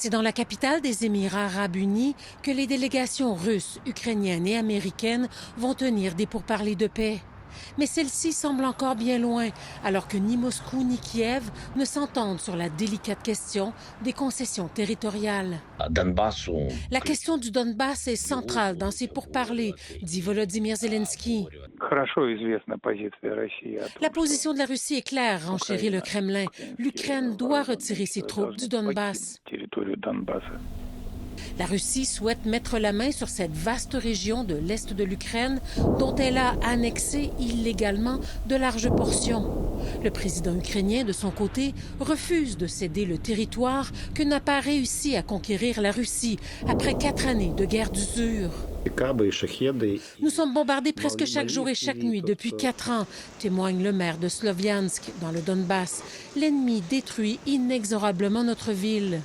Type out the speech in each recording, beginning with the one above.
C'est dans la capitale des Émirats arabes unis que les délégations russes, ukrainiennes et américaines vont tenir des pourparlers de paix. Mais celle-ci semble encore bien loin, alors que ni Moscou ni Kiev ne s'entendent sur la délicate question des concessions territoriales. La question du Donbass est centrale dans ces pourparlers, dit Volodymyr Zelensky. La position de la Russie est claire, renchérit le Kremlin. L'Ukraine doit retirer ses troupes du Donbass. La Russie souhaite mettre la main sur cette vaste région de l'est de l'Ukraine dont elle a annexé illégalement de larges portions. Le président ukrainien, de son côté, refuse de céder le territoire que n'a pas réussi à conquérir la Russie après 4 années de guerre d'usure. Nous sommes bombardés presque chaque jour et chaque nuit depuis 4 ans, témoigne le maire de Sloviansk, dans le Donbass. L'ennemi détruit inexorablement notre ville.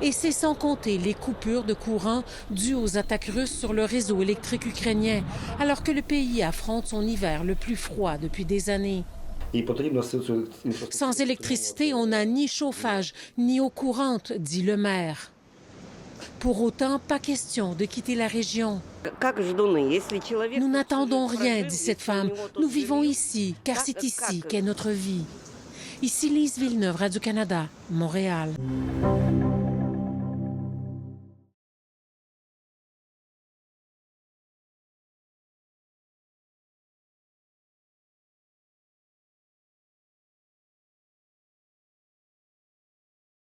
Et c'est sans compter les coupures de courant dues aux attaques russes sur le réseau électrique ukrainien, alors que le pays affronte son hiver le plus froid depuis des années. Sans électricité, on n'a ni chauffage, ni eau courante, dit le maire. Pour autant, pas question de quitter la région. Nous n'attendons rien, dit cette femme. Nous vivons ici, car c'est ici qu'est notre vie. Ici Lise Villeneuve, Radio-Canada, Montréal.